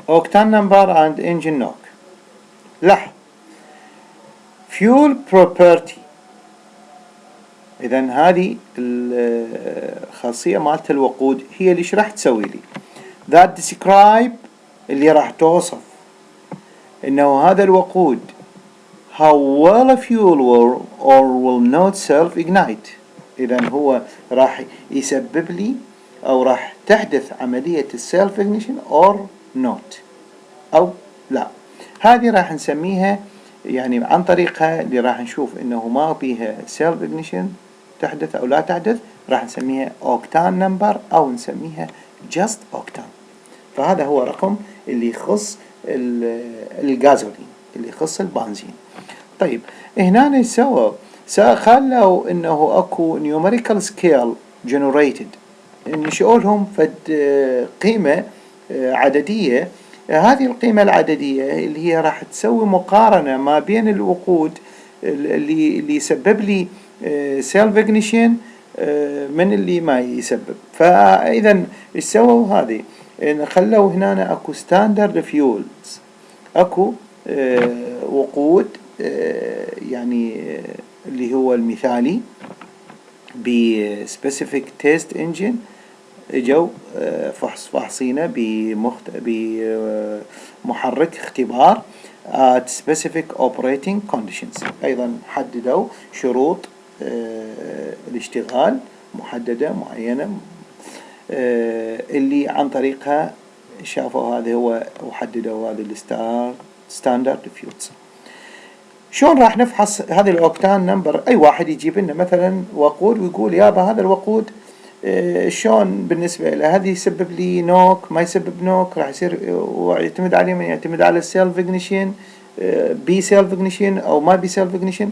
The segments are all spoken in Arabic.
octane number and engine knock. لاحظ fuel property، إذن هذه الخاصية مالت الوقود هي اللي راح تسوي لي that describe، اللي راح توصف إنه هذا الوقود how well a fuel will not self ignite. إذن هو راح يسبب لي أو راح تحدث عملية السيلف ignition or not أو لا. هذه راح نسميها يعني عن طريقها اللي راح نشوف إنه ما بيها سيلف ignition تحدث أو لا تحدث، راح نسميها octane number أو نسميها just octane. فهذا هو رقم اللي يخص الغازولين، اللي يخص البنزين. طيب هنا يسووا خلوا إنه أكو numerical scale generated، نشأوا لهم فد قيمة عددية. هذه القيمة العددية اللي هي راح تسوي مقارنة ما بين الوقود اللي يسبب لي سيلف ignition من اللي ما يسبب. فإذا ايش سووا هذه؟ خلوا هنا اكو ستاندرد فيولز، اكو وقود يعني اللي هو المثالي بسبيسيفيك تيست انجن، اجوا فحصينه بمحرك اختبار at specific operating conditions. ايضا حددوا شروط الاشتغال محددة معينة اللي عن طريقها شافوا هذا هو وحددوا هذا الستاندرد فيولز. شلون راح نفحص هذه الاوكتان نمبر؟ اي واحد يجيب لنا مثلا وقود ويقول يابا هذا الوقود شلون بالنسبة له، هذه يسبب لي نوك ما يسبب نوك، راح يصير ويعتمد عليه من يعتمد على السيلف ignition، بي سيلف ignition او ما بي سيلف ignition.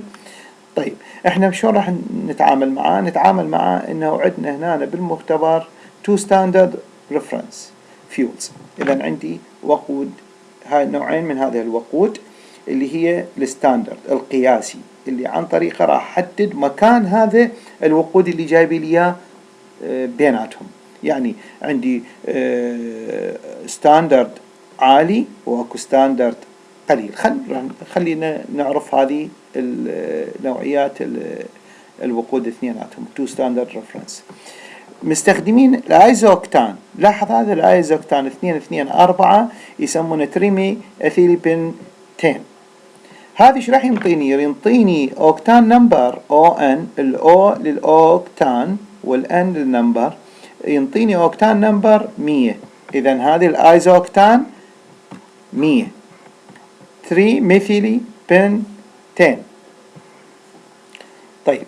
طيب احنا شلون راح نتعامل معاه؟ نتعامل معاه انه عندنا هنا بالمختبر two standard reference fuels. اذا عندي وقود، هاي نوعين من هذه الوقود اللي هي الستاندرد القياسي اللي عن طريقه راح احدد مكان هذا الوقود اللي جايبي لي اياه بيناتهم. يعني عندي ستاندرد عالي واكو ستاندرد قليل. خلينا نعرف هذه النوعيات الوقود اثنيناتهم two standard reference. مستخدمين الايزوكتان. لاحظ هذا الايزوكتان 224 يسمونه تريمي اثيلي بن 10. هذا ايش راح ينطيني؟ ينطيني اوكتان نمبر او ان، الاو للاوكتان والان للنمبر، ينطيني اوكتان نمبر 100. اذا هذه الايزوكتان 100 3 ميثيلي بن 10. طيب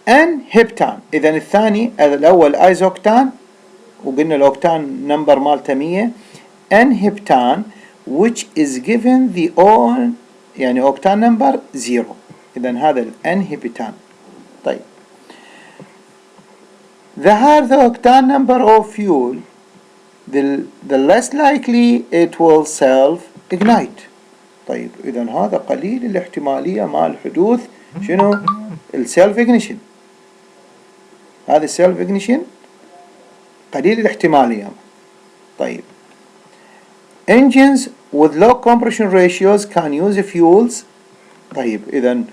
ان هبتان، اذا الثاني الاول ايزوكتان وقلنا الاوكتان نمبر مالته 100. ان هبتان which is given the own يعني اوكتان نمبر 0. اذا هذا الان هبتان. طيب the higher the octane number of fuel the less likely it will self ignite. طيب اذا هذا قليل الاحتمالية مال حدوث شنو؟ السيلف ignition. هذا السيلف ignition قليل الاحتمالية. طيب engines with low compression ratios can use fuels. طيب اذا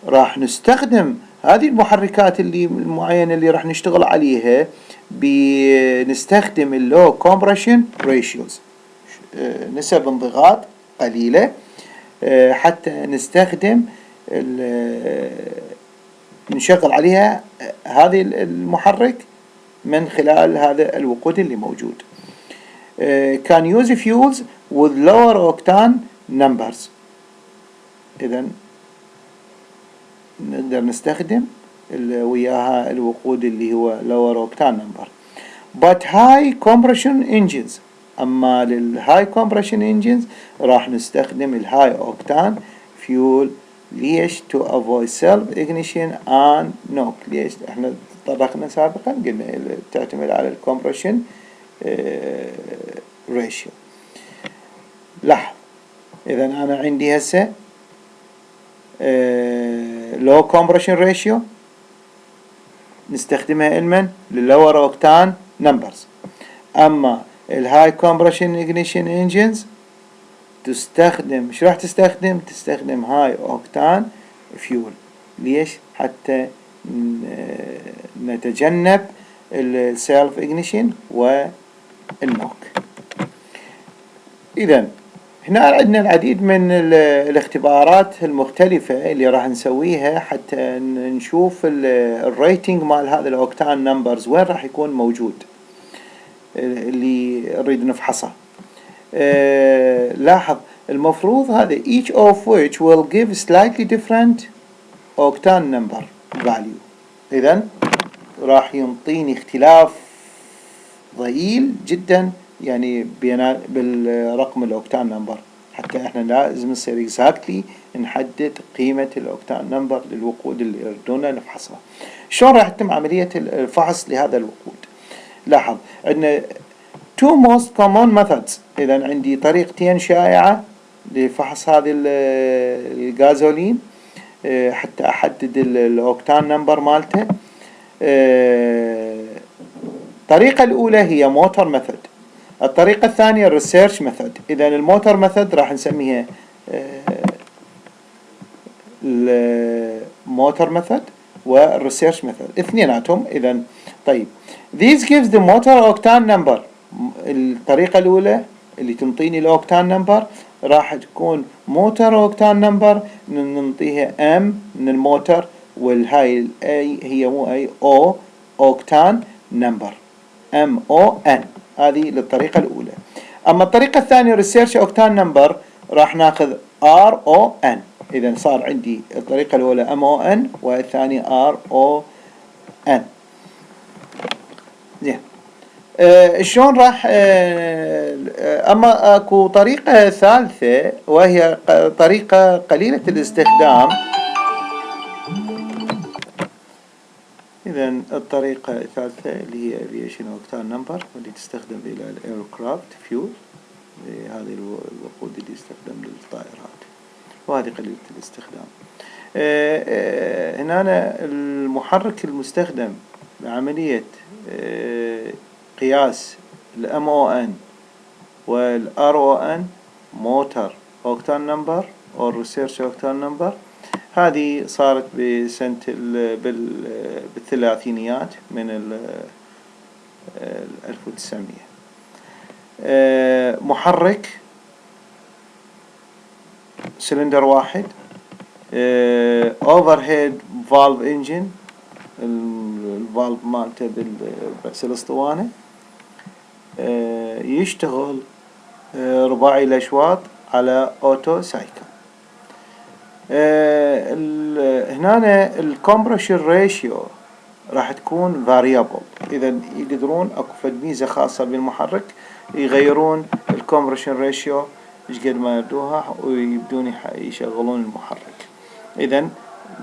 راح نستخدم هذه المحركات اللي المعينة اللي راح نشتغل عليها بنستخدم اللو كومبريشن ريشيوز، نسب انضغاط قليلة، حتى نستخدم نشغل عليها هذه المحرك من خلال هذا الوقود اللي موجود. can use fuels with lower octane numbers. إذا نقدر نستخدم وياها الوقود اللي هو lower octane number. but high compression engines، أما للهاي compression engines راح نستخدم الهاي octane fuel. ليش؟ to avoid self ignition and knock. ليش؟ احنا طرقنا سابقا قلنا تعتمد على الكمبريشن ratio. لاحظ إذا أنا عندي هسه low compression ratio نستخدمها لمن؟ للlower octane numbers. أما الهاي كومبريشن اجنيشن انجنز تستخدم، ايش راح تستخدم؟ تستخدم هاي اوكتان فيول. ليش؟ حتى نتجنب السيلف اجنيشن والنوك. اذا هنا عندنا العديد من الاختبارات المختلفة اللي راح نسويها حتى نشوف الريتنج مال هذا الاوكتان نمبرز وين راح يكون موجود اللي نريد نفحصه. لاحظ المفروض هذا each of which will give slightly different octane number value. إذن راح ينطيني اختلاف ضئيل جدا يعني بالرقم الاوكتان نمبر، حتى احنا لازم نصير exactly نحدد قيمة الاوكتان نمبر للوقود اللي يردونا نفحصها. شلون راح تتم عملية الفحص لهذا الوقود؟ لاحظ عندنا two most common methods. إذا عندي طريقتين شائعة لفحص هذه الغازولين حتى أحدد الأوكتان نمبر مالته. الطريقة الأولى هي موتور ميثود، الطريقة الثانية الريسيرش ميثود. إذا الموتور ميثود راح نسميها الموتور ميثود والريسيرش ميثود اثنيناتهم. إذا طيب this gives the motor octane number. الطريقة الأولى اللي تنطيني الأوكتان نمبر راح تكون موتور أوكتان نمبر، ننطيها M من الموتور، والهاي A هي مو A O أوكتان نمبر MON. هذه للطريقة الأولى. أما الطريقة الثانية ريسيرش أوكتان نمبر راح ناخذ RON. إذا صار عندي الطريقة الأولى MON والثانية RON. زين. شلون راح اما اكو طريقة ثالثة وهي طريقة قليلة الاستخدام. اذا الطريقة الثالثة اللي هي aviation octane number واللي تستخدم الى الايركرافت فيول، هذه الوقود اللي يستخدم للطائرات، وهذه قليلة الاستخدام. هنا المحرك المستخدم بعملية قياس MON والRON موتور أوكتان نمبر أو ريسيرش أوكتان نمبر. هذه صارت بسنة بالثلاثينيات من 1900. محرك سلندر واحد، overhead valve engine، الفالف مالته برأس الاسطوانة، يشتغل رباعي الأشواط على أوتو سايكل. هنا الكومبريشن ريشيو راح تكون variable. إذا يقدرون أكو فد ميزة خاصة بالمحرك يغيرون الكومبريشن ريشيو إيش قد ما يردوها ويبدون يشغلون المحرك. إذا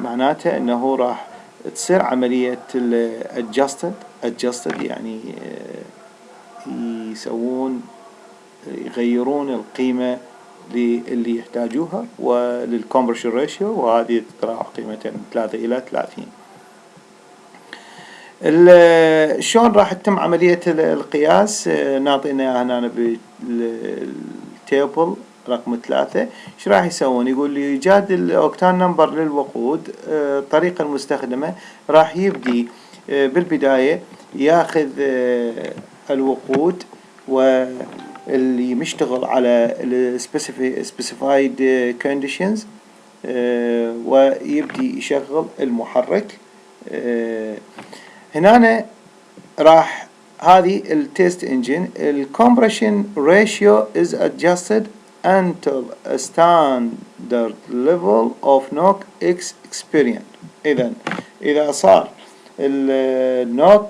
معناته أنه راح تصير عملية adjusted يعني يغيرون القيمة اللي يحتاجوها وللكومبريشن ريشيو، وهذه تتراوح قيمتين 3 إلى 30. شلون راح تتم عملية القياس؟ نعطينا هنا بالتيبل رقم 3 ايش راح يسوون؟ يقول لي ايجاد الاوكتان نمبر للوقود. الطريقة المستخدمة راح يبدي بالبداية ياخذ الوقود واللي مشتغل على specified conditions ويبدي يشغل المحرك. هنا راح هذه التيست انجن الكومبريشن ريشيو is adjusted until a standard level of NOx experience. إذا صار النوك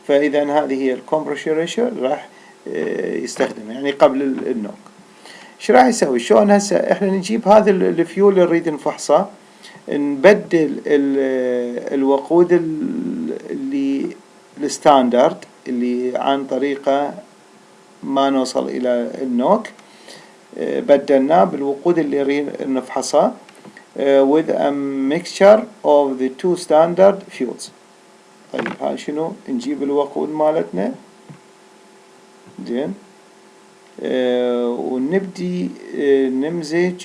فإذا هذه هي الكومبريشن ريشيو راح يستخدم يعني قبل النوك. ايش راح يسوي؟ شلون هسه احنا نجيب هذا الفيول اللي نريد نفحصه، نبدل الوقود اللي الستاندرد اللي عن طريقة ما نوصل إلى النوك، بدلناه بالوقود اللي نريد نفحصه with a mixture of the two standard fuels. طيب هاي شنو؟ نجيب الوقود مالتنا. زين ونبدي نمزج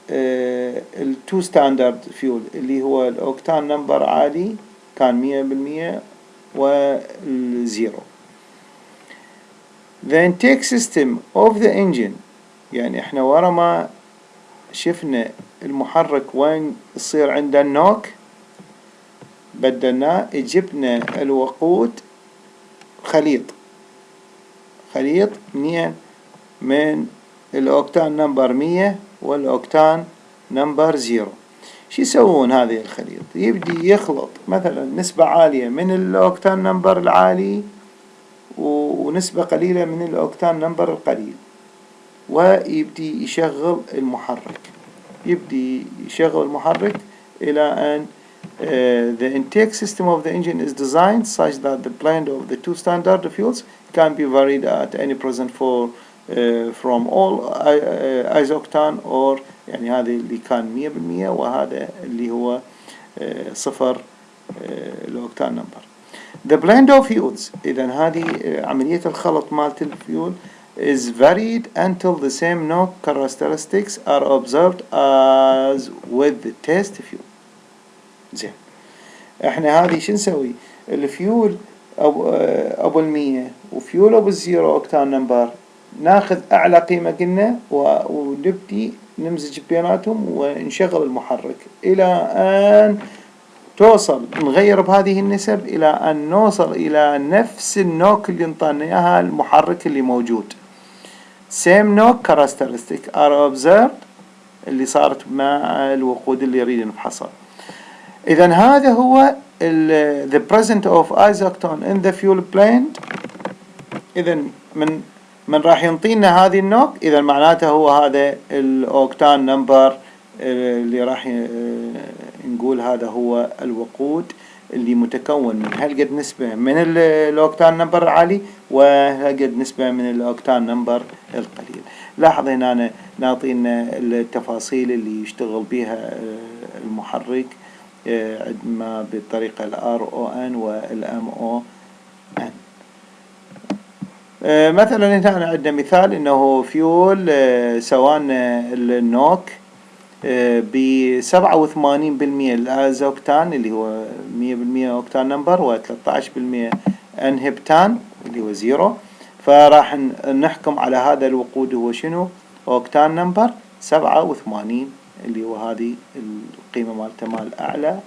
التو ستاندرد فيول اللي هو الأوكتان نمبر عالي كان 100% والزيرو. The intake system of the engine، يعني احنا ورا ما شفنا المحرك وين يصير عنده النوك بدلناه، جبنا الوقود خليط من الأوكتان نمبر 100 والأوكتان نمبر 0. شو يسوون هذه الخليط؟ يبدي يخلط مثلا نسبة عالية من الأوكتان نمبر العالي ونسبة قليلة من الأوكتان نمبر القليل، ويبدي يشغل المحرك إلى أن the intake system of the engine is designed such that the blend of the two standard fuels can be varied at any present for from all isooctane or، يعني هذا اللي كان 100% وهذا اللي هو صفر الأوكتان نمبر. The blend of fuels، إذا هذه عملية الخلط مالت الفيول is varied until the same knock characteristics are observed as with the test fuel. زين، احنا هذه شو نسوي؟ الفيول ابو 100 وفيول ابو 0 اوكتان نمبر ناخذ اعلى قيمة قلنا ونبدي نمزج بيناتهم ونشغل المحرك الى ان توصل، نغير بهذه النسب الى ان نوصل الى نفس النوك اللي انطانا اياها المحرك اللي موجود. same knock characteristic are observed اللي صارت مع الوقود اللي يريد نفحصها. إذا هذا هو the present of isooctane in the fuel blend. إذا من راح ينطينا هذه النوك، إذا معناته هو هذا الأوكتان نمبر اللي راح نقول هذا هو الوقود اللي متكون من هالقد نسبة من الأوكتان نمبر العالي وهالقد نسبة من الأوكتان نمبر القليل. لاحظ هنا نعطينا التفاصيل اللي يشتغل بها المحرك عندما بالطريقة RON والMON. مثلا هنا عندنا مثال انه فيول سوانا النوك ب87% الازوكتان اللي هو 100% اوكتان نمبر و13% انهبتان اللي هو 0. فراح نحكم على هذا الوقود هو شنو؟ اوكتان نمبر 87 اللي هو هذه القيمة مالته مال اعلى